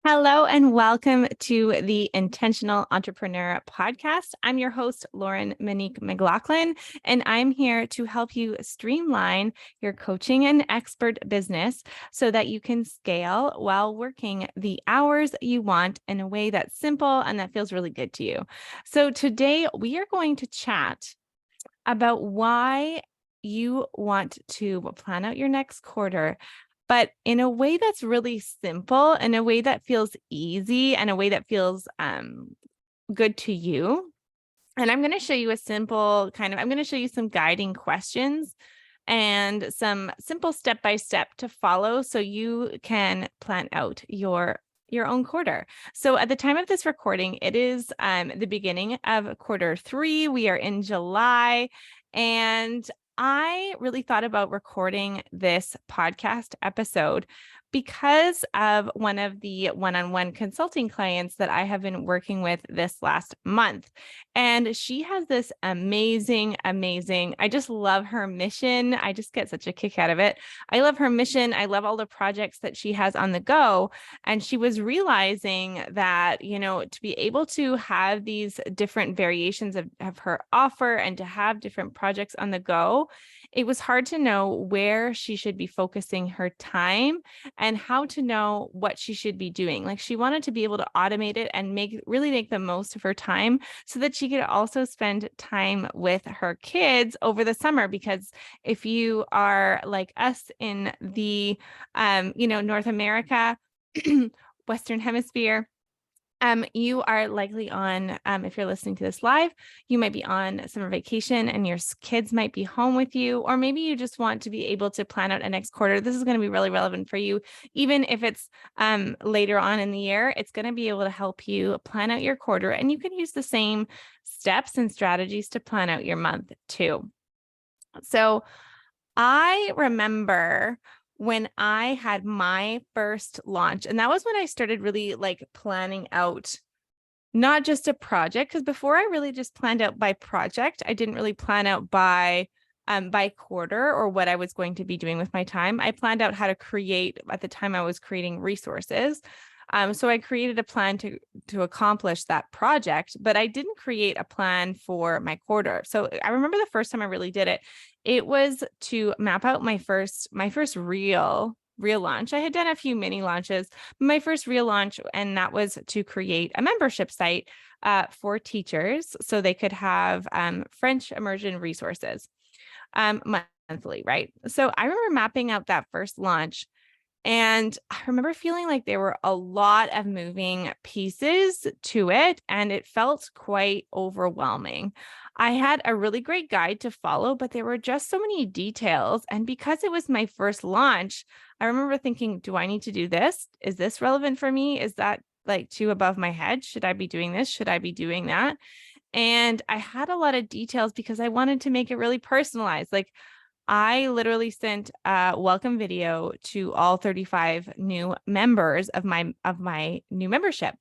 Hello and welcome to the Intentional Entrepreneur Podcast. I'm your host, Lauren Monique McLaughlin, and I'm here to help you streamline your coaching and expert business so that you can scale while working the hours you want in a way that's simple and that feels really good to you. So today we are going to chat about why you want to plan out your next quarter, but in a way that's really simple, in a way that feels easy, and a way that feels good to you. And I'm going to show you I'm going to show you some guiding questions and some simple step-by-step to follow so you can plan out your own quarter. So at the time of this recording, it is the beginning of quarter 3. We are in July, and I really thought about recording this podcast episode because of one of the one-on-one consulting clients that I have been working with this last month. And she has this amazing, I just love her mission. I just get such a kick out of it. I love her mission. I love all the projects that she has on the go. And she was realizing that, to be able to have these different variations of her offer and to have different projects on the go, it was hard to know where she should be focusing her time and how to know what she should be doing. Like, she wanted to be able to automate it and really make the most of her time so that she could also spend time with her kids over the summer. Because if you are like us in the, North America, Western Hemisphere, you are likely on, if you're listening to this live, you might be on summer vacation and your kids might be home with you, or maybe you just want to be able to plan out a next quarter. This is going to be really relevant for you. Even if it's later on in the year, it's going to be able to help you plan out your quarter, and you can use the same steps and strategies to plan out your month too. So I remember when I had my first launch, and that was when I started really planning out not just a project, because before I really just planned out by project. I didn't really plan out by quarter or what I was going to be doing with my time. I planned out how to create. At the time, I was creating resources. So I created a plan to accomplish that project, but I didn't create a plan for my quarter. So I remember the first time I really did it, it was to map out my first real launch. I had done a few mini launches, but my first real launch, and that was to create a membership site for teachers so they could have French immersion resources monthly, right? So I remember mapping out that first launch. And I remember feeling like there were a lot of moving pieces to it, and it felt quite overwhelming. I had a really great guide to follow, but there were just so many details. And because it was my first launch, I remember thinking, do I need to do this? Is this relevant for me? Is that too above my head? Should I be doing this? Should I be doing that? And I had a lot of details because I wanted to make it really personalized. I literally sent a welcome video to all 35 new members of my new membership.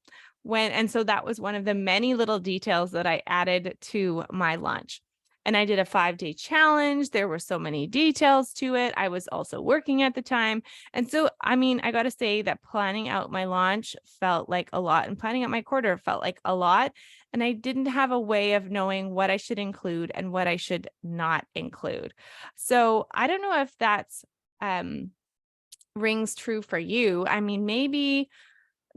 And so that was one of the many little details that I added to my launch. And I did a 5-day challenge. There were so many details to it. I was also working at the time. And so, I got to say that planning out my launch felt like a lot, and planning out my quarter felt like a lot. And I didn't have a way of knowing what I should include and what I should not include. So I don't know if that's rings true for you. Maybe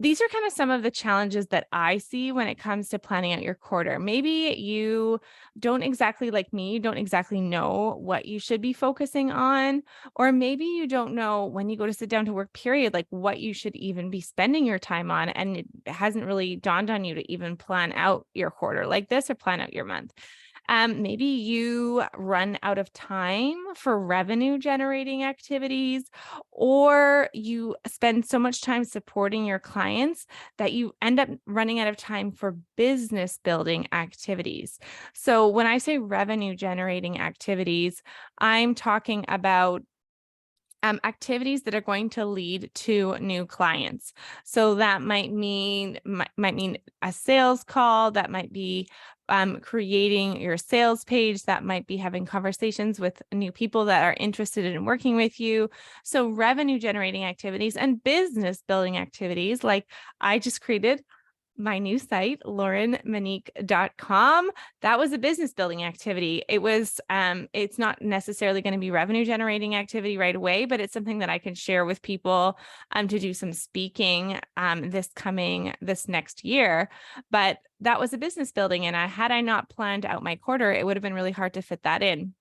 these are kind of some of the challenges that I see when it comes to planning out your quarter. Maybe you don't exactly, like me, you don't exactly know what you should be focusing on, or maybe you don't know when you go to sit down to work, period, like what you should even be spending your time on. And it hasn't really dawned on you to even plan out your quarter like this or plan out your month. Maybe you run out of time for revenue generating activities, or you spend so much time supporting your clients that you end up running out of time for business building activities. So when I say revenue generating activities, I'm talking about activities that are going to lead to new clients. So that might mean a sales call, that might be creating your sales page. That might be having conversations with new people that are interested in working with you. So revenue generating activities and business building activities. Like I just created my new site, laurenmonique.com. That was a business building activity. It was, it's not necessarily going to be revenue generating activity right away, but it's something that I can share with people to do some speaking this next year. But that was a business building. And had I not planned out my quarter, it would have been really hard to fit that in.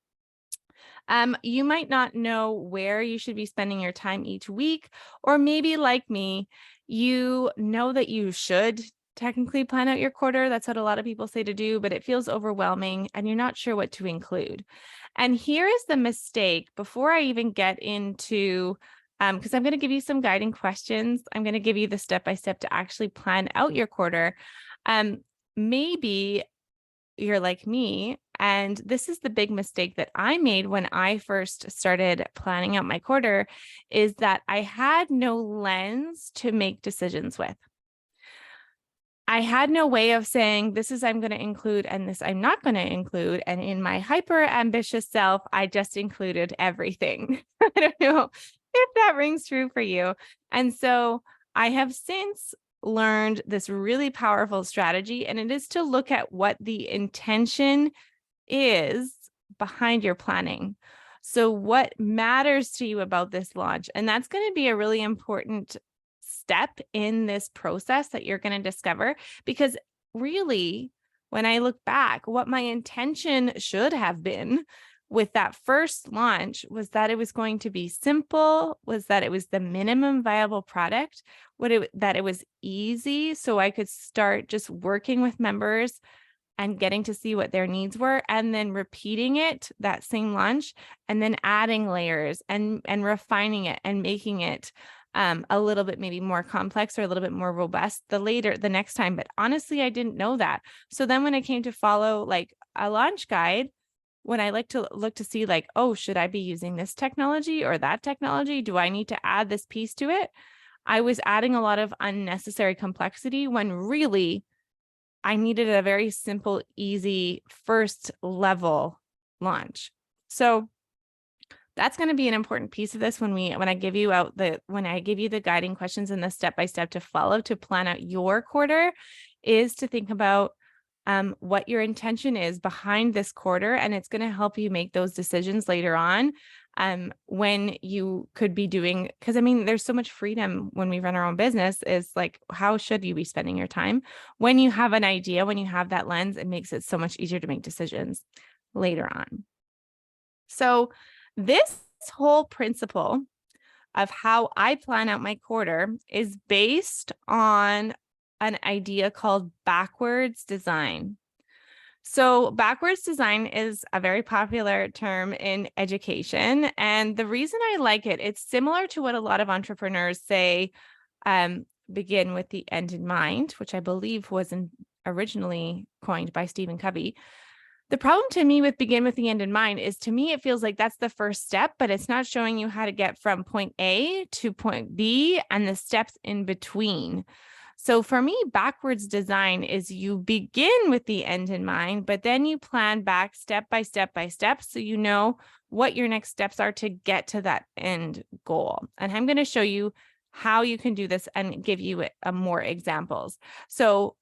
You might not know where you should be spending your time each week, or maybe like me, you know that you should technically plan out your quarter. That's what a lot of people say to do, but it feels overwhelming and you're not sure what to include. And here is the mistake before I even get into, because I'm going to give you some guiding questions. I'm going to give you the step-by-step to actually plan out your quarter. Maybe you're like me, and this is the big mistake that I made when I first started planning out my quarter, is that I had no lens to make decisions with. I had no way of saying, this is I'm going to include and this I'm not going to include. And in my hyper ambitious self, I just included everything. I don't know if that rings true for you. And so I have since learned this really powerful strategy, and it is to look at what the intention is behind your planning. So what matters to you about this launch? And that's going to be a really important step in this process that you're going to discover, because really, when I look back, what my intention should have been with that first launch was that it was going to be simple, was that it was the minimum viable product, that it was easy so I could start just working with members and getting to see what their needs were, and then repeating it that same launch, and then adding layers and refining it and making it a little bit maybe more complex or a little bit more robust the next time. But honestly, I didn't know that. So then when I came to follow like a launch guide, when I like to look to see like, oh, should I be using this technology or that technology? Do I need to add this piece to it? I was adding a lot of unnecessary complexity when really I needed a very simple, easy first level launch. So that's going to be an important piece of this when I give you the guiding questions and the step-by-step to follow to plan out your quarter, is to think about what your intention is behind this quarter. And it's going to help you make those decisions later on when you could be doing, because I mean, there's so much freedom when we run our own business, is like, how should you be spending your time? When you have an idea, when you have that lens, it makes it so much easier to make decisions later on. So this whole principle of how I plan out my quarter is based on an idea called backwards design. So backwards design is a very popular term in education. And the reason I like it, it's similar to what a lot of entrepreneurs say, begin with the end in mind, which I believe was originally coined by Stephen Covey. The problem to me with begin with the end in mind is, to me, it feels like that's the first step, but it's not showing you how to get from point A to point B and the steps in between. So for me, backwards design is you begin with the end in mind, but then you plan back step by step by step, so you know what your next steps are to get to that end goal. And I'm going to show you how you can do this and give you more examples. So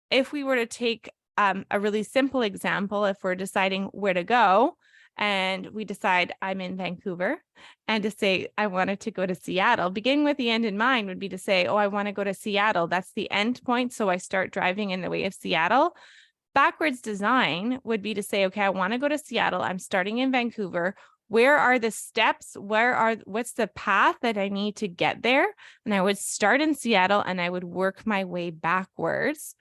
if we were to take a really simple example, if we're deciding where to go and we decide I'm in Vancouver, and to say I wanted to go to Seattle, beginning with the end in mind would be to say, oh, I want to go to Seattle. That's the end point. So I start driving in the way of Seattle. Backwards design would be to say, okay, I want to go to Seattle. I'm starting in Vancouver. Where are the steps? What's the path that I need to get there? And I would start in Seattle and I would work my way backwards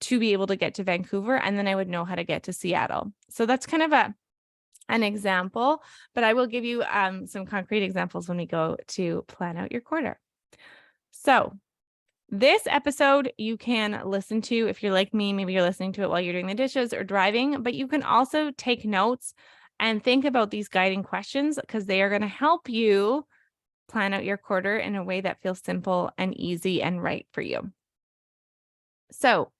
to be able to get to Vancouver, and then I would know how to get to Seattle. So that's kind of an example, but I will give you some concrete examples when we go to plan out your quarter. So this episode you can listen to if you're like me, maybe you're listening to it while you're doing the dishes or driving, but you can also take notes and think about these guiding questions, because they are going to help you plan out your quarter in a way that feels simple and easy and right for you. So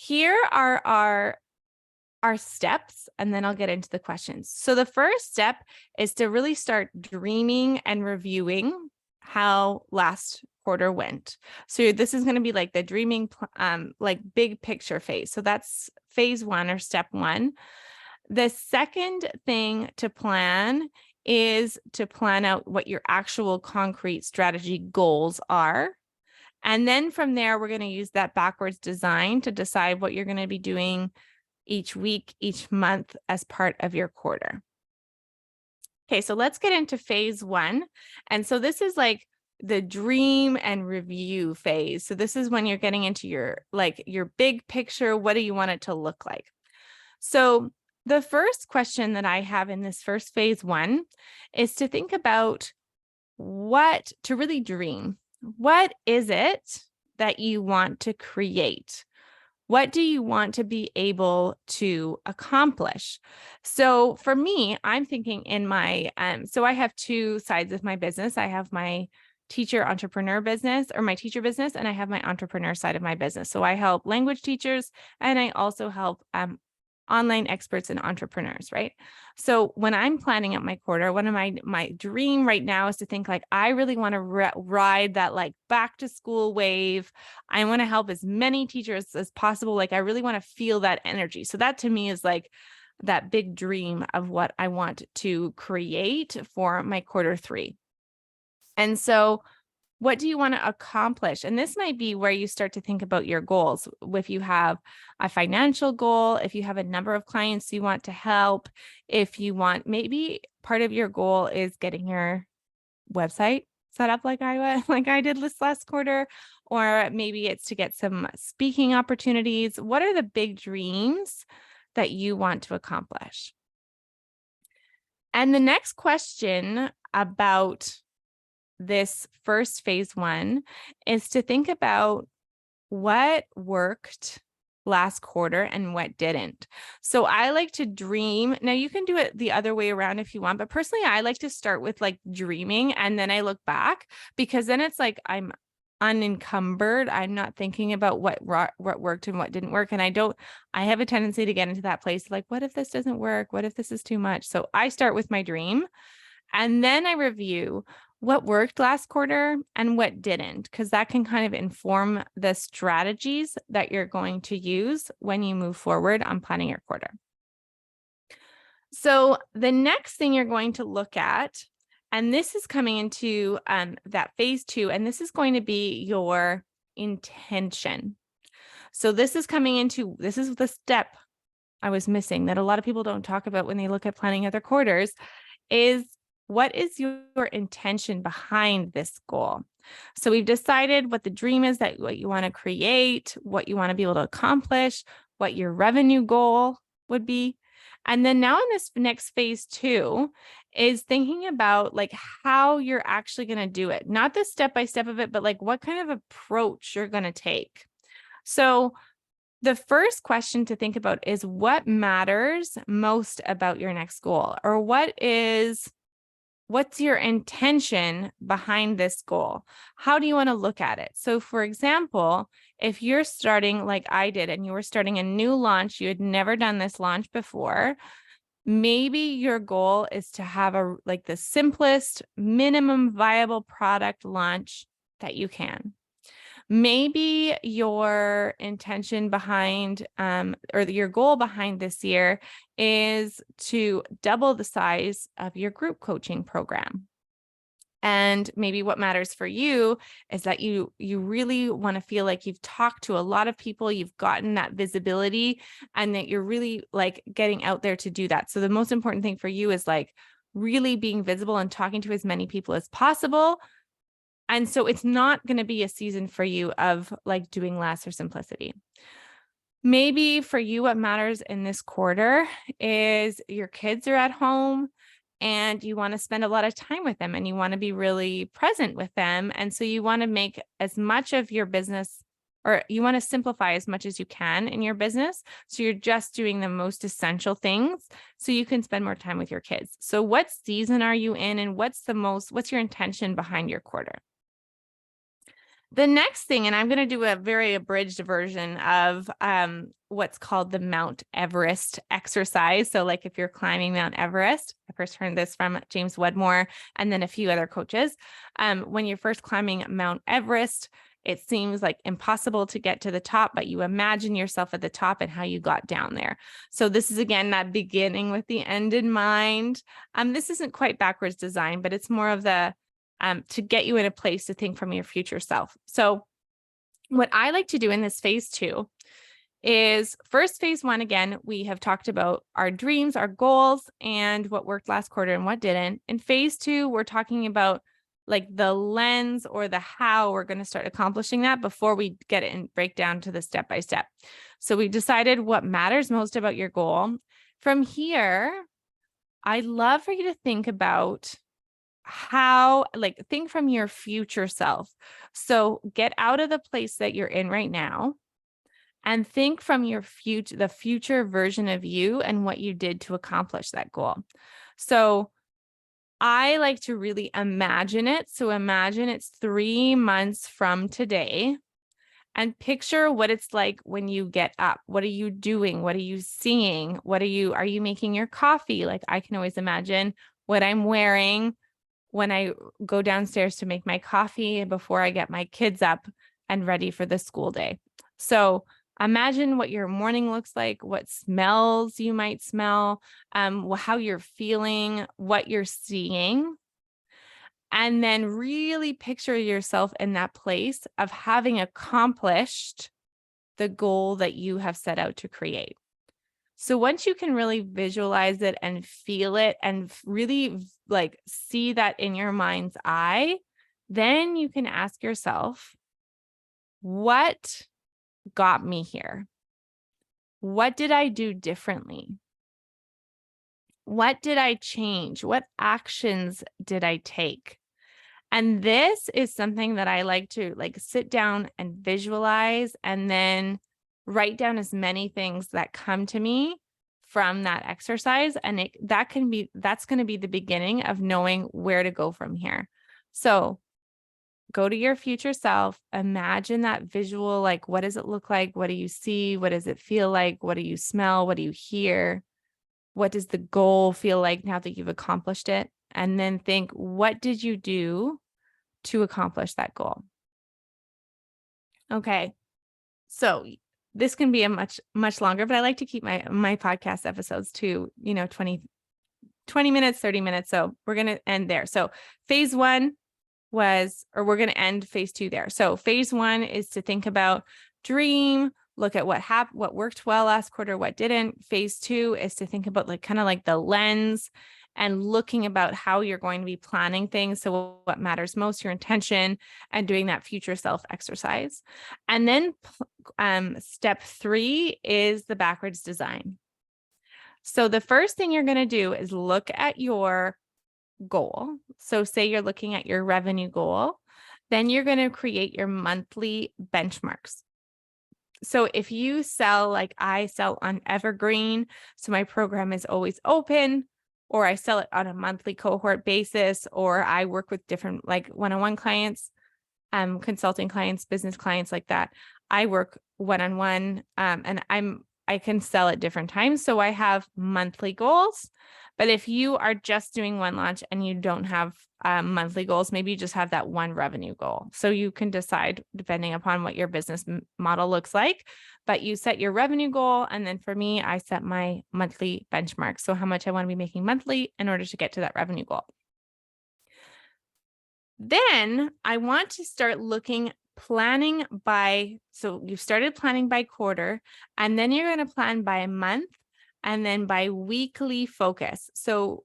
here are our our steps, and then I'll get into the questions. So the first step is to really start dreaming and reviewing how last quarter went. So this is going to be like the dreaming, like big picture phase. So that's phase 1 or step 1. The second thing to plan is to plan out what your actual concrete strategy goals are. And then from there, we're going to use that backwards design to decide what you're going to be doing each week, each month as part of your quarter. Okay, so let's get into phase 1. And so this is like the dream and review phase. So this is when you're getting into your big picture. What do you want it to look like? So the first question that I have in this first phase 1 is to think about to really dream. What is it that you want to create? What do you want to be able to accomplish? So for me, I'm thinking in my, so I have 2 sides of my business. I have my teacher entrepreneur business, or my teacher business, and I have my entrepreneur side of my business. So I help language teachers, and I also help online experts and entrepreneurs, right? So when I'm planning out my quarter, one of my dream right now is to think like, I really want to ride that like back to school wave. I want to help as many teachers as possible. Like I really want to feel that energy. So that to me is like that big dream of what I want to create for my quarter 3. And so what do you want to accomplish? And this might be where you start to think about your goals. If you have a financial goal, if you have a number of clients you want to help, if you want, maybe part of your goal is getting your website set up like I did this last quarter, or maybe it's to get some speaking opportunities. What are the big dreams that you want to accomplish? And the next question about this first phase 1 is to think about what worked last quarter and what didn't. So I like to dream. Now you can do it the other way around if you want, but personally, I like to start with like dreaming and then I look back, because then it's like I'm unencumbered. I'm not thinking about what worked and what didn't work. And I have a tendency to get into that place like, what if this doesn't work? What if this is too much? So I start with my dream and then I review what worked last quarter and what didn't, because that can kind of inform the strategies that you're going to use when you move forward on planning your quarter. So the next thing you're going to look at, and this is coming into that phase 2, and this is going to be your intention. So this is the step I was missing that a lot of people don't talk about when they look at planning other quarters, is what is your intention behind this goal? So we've decided what the dream is, that what you want to create, what you want to be able to accomplish, what your revenue goal would be. And then now in this next phase 2 is thinking about like how you're actually going to do it, not the step-by-step of it, but like what kind of approach you're going to take. So the first question to think about is what matters most about your next goal, or what's your intention behind this goal? How do you want to look at it? So for example, if you're starting like I did and you were starting a new launch, you had never done this launch before, maybe your goal is to have the simplest minimum viable product launch that you can. Maybe your intention behind, or your goal behind this year is to double the size of your group coaching program. And maybe what matters for you is that you really want to feel like you've talked to a lot of people, you've gotten that visibility, and that you're really like getting out there to do that. So the most important thing for you is like really being visible and talking to as many people as possible. And so it's not going to be a season for you of like doing less or simplicity. Maybe for you, what matters in this quarter is your kids are at home and you want to spend a lot of time with them and you want to be really present with them. And so you want to make as much of your business, or you want to simplify as much as you can in your business. So you're just doing the most essential things so you can spend more time with your kids. So what season are you in, and what's your intention behind your quarter? The next thing, and I'm going to do a very abridged version of what's called the Mount Everest exercise. So like if you're climbing Mount Everest, I first heard this from James Wedmore and then a few other coaches. When you're first climbing Mount Everest, it seems like impossible to get to the top, but you imagine yourself at the top and how you got down there. So this is, again, that beginning with the end in mind. This isn't quite backwards design, but it's more of the to get you in a place to think from your future self. So what I like to do in this phase 2 is first phase 1, again, we have talked about our dreams, our goals, and what worked last quarter and what didn't. In phase 2, we're talking about like the lens or the how we're going to start accomplishing that before we get it and break down to the step-by-step. So we decided what matters most about your goal. From here, I'd love for you to think about how, like, think from your future self. So get out of the place that you're in right now and think from your future, the future version of you and what you did to accomplish that goal. So I like to really imagine it. So imagine it's 3 months from today and picture what it's like when you get up. What are you doing? What are you seeing? Are you making your coffee? Like I can always imagine what I'm wearing when I go downstairs to make my coffee before I get my kids up and ready for the school day. So imagine what your morning looks like, what smells you might smell, how you're feeling, what you're seeing, and then really picture yourself in that place of having accomplished the goal that you have set out to create. So once you can really visualize it and feel it and really like see that in your mind's eye, then you can ask yourself, what got me here? What did I do differently? What did I change? What actions did I take? And this is something that I like to sit down and visualize and then write down as many things that come to me from that exercise. And that's going to be the beginning of knowing where to go from here. So go to your future self, imagine that visual, like, what does it look like? What do you see? What does it feel like? What do you smell? What do you hear? What does the goal feel like now that you've accomplished it? And then think, what did you do to accomplish that goal? Okay. So this can be a much longer, but I like to keep my podcast episodes to, 20 minutes, 30 minutes. So we're going to end there. So phase 1 we're going to end phase 2 there. So phase 1 is to think about dream, look at what happened, what worked well last quarter, what didn't. Phase 2 is to think about kind of the lens and looking about how you're going to be planning things. So what matters most, your intention, and doing that future self exercise. And then step 3 is the backwards design. So the first thing you're going to do is look at your goal. So say you're looking at your revenue goal, then you're going to create your monthly benchmarks. So if you sell, like I sell on Evergreen, so my program is always open, or I sell it on a monthly cohort basis, or I work with different one-on-one clients, consulting clients, business clients like that. I work one-on-one, and I can sell at different times. So I have monthly goals. But if you are just doing one launch and you don't have monthly goals, maybe you just have that one revenue goal. So you can decide depending upon what your business model looks like, but you set your revenue goal. And then for me, I set my monthly benchmark. So how much I want to be making monthly in order to get to that revenue goal. Then I want to start planning so you've started planning by quarter, and then you're going to plan by month, and then by weekly focus. So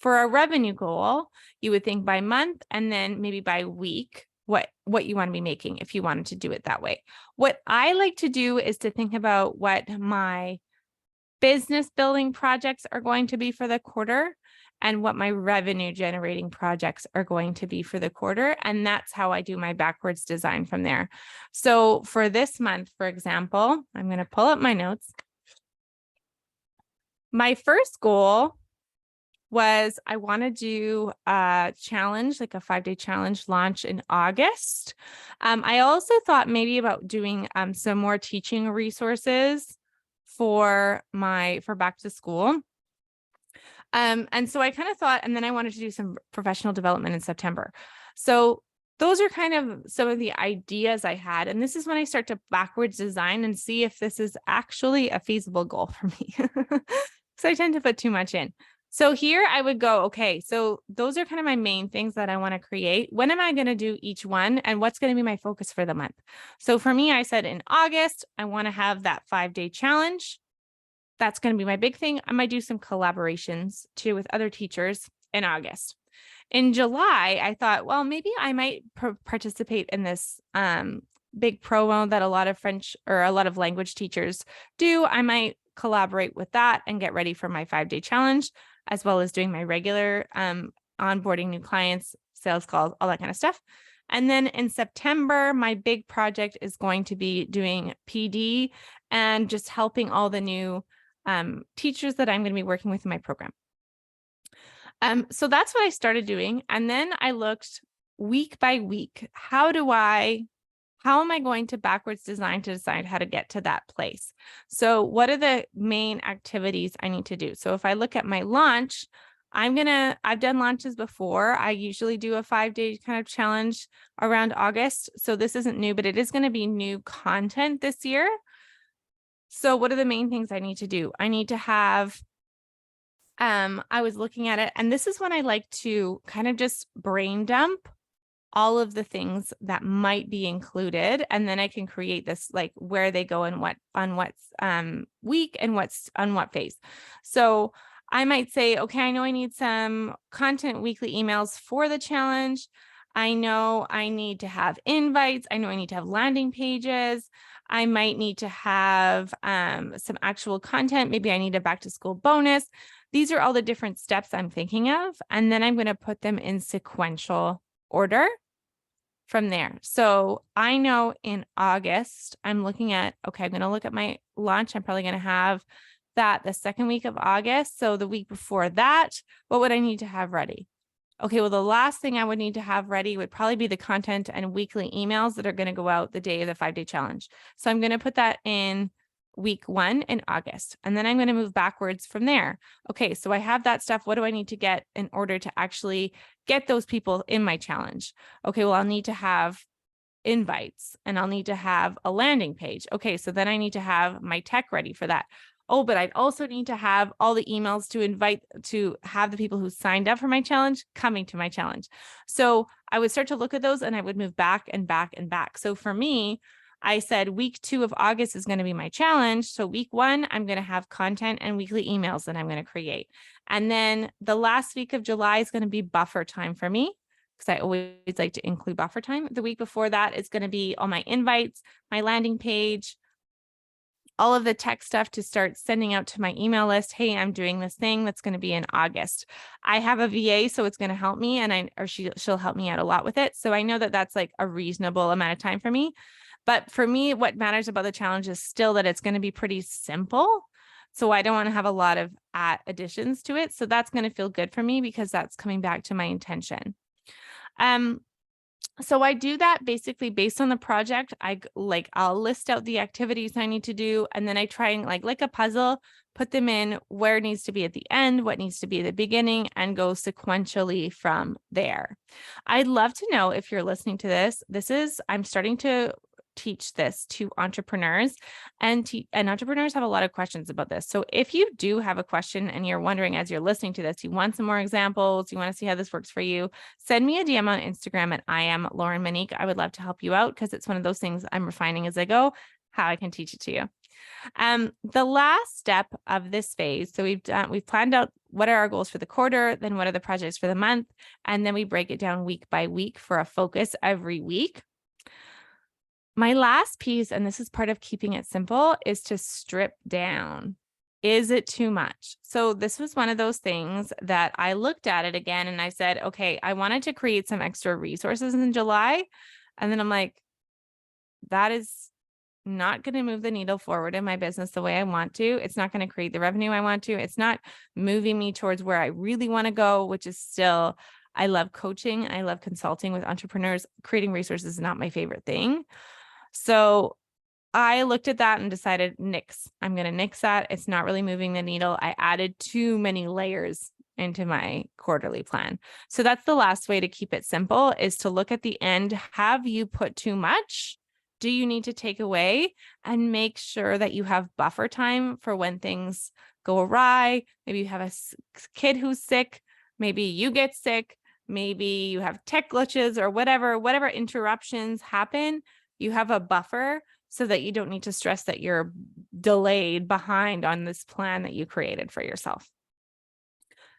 for a revenue goal, you would think by month and then maybe by week, what you want to be making if you wanted to do it that way. What I like to do is to think about what my business building projects are going to be for the quarter and what my revenue generating projects are going to be for the quarter. And that's how I do my backwards design from there. So for this month, for example, I'm going to pull up my notes. My first goal was I want to do a challenge, like a 5-day challenge launch in August. I also thought maybe about doing some more teaching resources for back to school. And so I kind of thought, and then I wanted to do some professional development in September. So those are kind of some of the ideas I had. And this is when I start to backwards design and see if this is actually a feasible goal for me. So I tend to put too much in. So here I would go, okay, so those are kind of my main things that I want to create. When am I going to do each one and what's going to be my focus for the month? So for me, I said in August, I want to have that 5-day challenge. That's going to be my big thing. I might do some collaborations too with other teachers in August. In July, I thought, well, maybe I might participate in this big promo that a lot of French or a lot of language teachers do. I might collaborate with that and get ready for my 5-day challenge, as well as doing my regular onboarding new clients, sales calls, all that kind of stuff. And then in September, my big project is going to be doing PD and just helping all the new teachers that I'm going to be working with in my program. So that's what I started doing. And then I looked week by week. How am I going to backwards design to decide how to get to that place? So what are the main activities I need to do? So if I look at my launch, I've done launches before. I usually do a 5-day kind of challenge around August. So this isn't new, but it is going to be new content this year. So what are the main things I need to do? I need to have, I was looking at it, and this is when I like to kind of just brain dump all of the things that might be included. And then I can create this, like where they go and on what's week and what's on what phase. So I might say, okay, I know I need some content weekly emails for the challenge. I know I need to have invites. I know I need to have landing pages. I might need to have some actual content. Maybe I need a back to school bonus. These are all the different steps I'm thinking of. And then I'm going to put them in sequential order from there. So I know in August, I'm looking at, okay, I'm going to look at my launch. I'm probably going to have that the second week of August. So the week before that, what would I need to have ready? Okay, well, the last thing I would need to have ready would probably be the content and weekly emails that are going to go out the day of the 5-day challenge. So I'm going to put that in week 1 in August, and then I'm going to move backwards from there. Okay, so I have that stuff. What do I need to get in order to actually get those people in my challenge? Okay, well, I'll need to have invites and I'll need to have a landing page. Okay, so then I need to have my tech ready for that. Oh, but I'd also need to have all the emails to have the people who signed up for my challenge coming to my challenge. So I would start to look at those and I would move back and back and back. So for me, I said week 2 of August is going to be my challenge. So week 1, I'm going to have content and weekly emails that I'm going to create. And then the last week of July is going to be buffer time for me, because I always like to include buffer time. The week before that is going to be all my invites, my landing page, all of the tech stuff to start sending out to my email list. Hey, I'm doing this thing that's going to be in August. I have a VA, so it's going to help me, and she'll help me out a lot with it. So I know that that's like a reasonable amount of time for me. But for me, what matters about the challenge is still that it's going to be pretty simple. So I don't want to have a lot of additions to it. So that's going to feel good for me because that's coming back to my intention. So I do that basically based on the project. I'll list out the activities I need to do, and then I try and like a puzzle, put them in where it needs to be at the end, what needs to be at the beginning, and go sequentially from there. I'd love to know if you're listening to this. I'm starting to teach this to entrepreneurs, and entrepreneurs have a lot of questions about this. So if you do have a question and you're wondering as you're listening to this, you want some more examples, you want to see how this works for you, send me a DM on Instagram at I am Lauren Monique. I would love to help you out because it's one of those things I'm refining as I go, how I can teach it to you. The last step of this phase, so we've planned out what are our goals for the quarter, then what are the projects for the month, and then we break it down week by week for a focus every week. My last piece, and this is part of keeping it simple, is to strip down. Is it too much? So this was one of those things that I looked at it again and I said, okay, I wanted to create some extra resources in July. And then I'm like, that is not going to move the needle forward in my business the way I want to. It's not going to create the revenue I want to. It's not moving me towards where I really want to go, which is still, I love coaching. I love consulting with entrepreneurs. Creating resources is not my favorite thing. So I looked at that and decided, nix. I'm going to nix that. It's not really moving the needle. I added too many layers into my quarterly plan. So that's the last way to keep it simple, is to look at the end. Have you put too much? Do you need to take away? And make sure that you have buffer time for when things go awry. Maybe you have a kid who's sick. Maybe you get sick. Maybe you have tech glitches or whatever interruptions happen. You have a buffer so that you don't need to stress that you're delayed behind on this plan that you created for yourself.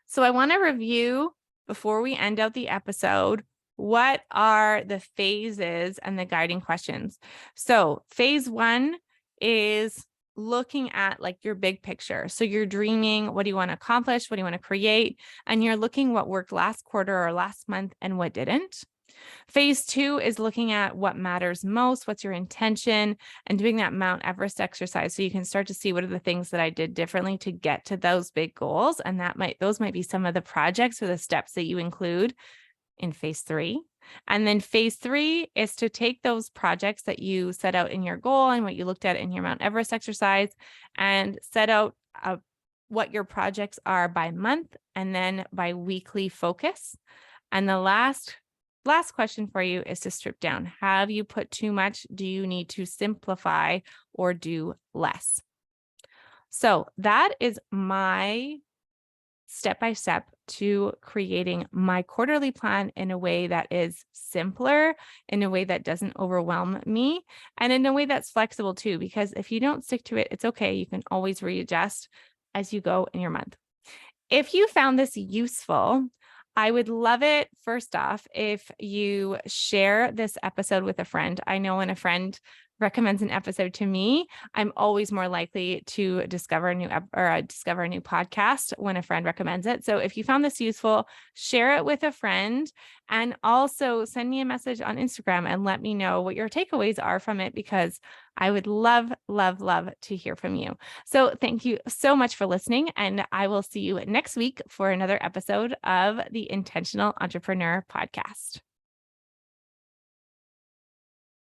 So I want to review, before we end out the episode, what are the phases and the guiding questions. So phase 1 is looking at like your big picture. So you're dreaming, what do you want to accomplish? What do you want to create? And you're looking what worked last quarter or last month and what didn't. Phase 2 is looking at what matters most, what's your intention, and doing that Mount Everest exercise. So you can start to see what are the things that I did differently to get to those big goals. And those might be some of the projects or the steps that you include in phase 3. And then phase 3 is to take those projects that you set out in your goal and what you looked at in your Mount Everest exercise and set out what your projects are by month and then by weekly focus. And the last question for you is to strip down. Have you put too much? Do you need to simplify or do less? So that is my step-by-step to creating my quarterly plan in a way that is simpler, in a way that doesn't overwhelm me, and in a way that's flexible too, because if you don't stick to it, it's okay. You can always readjust as you go in your month. If you found this useful, I would love it, first off, if you share this episode with a friend. I know when a friend recommends an episode to me, I'm always more likely to discover a new podcast when a friend recommends it. So if you found this useful, share it with a friend, and also send me a message on Instagram and let me know what your takeaways are from it, because I would love, love, love to hear from you. So thank you so much for listening, and I will see you next week for another episode of the Intentional Entrepreneur Podcast.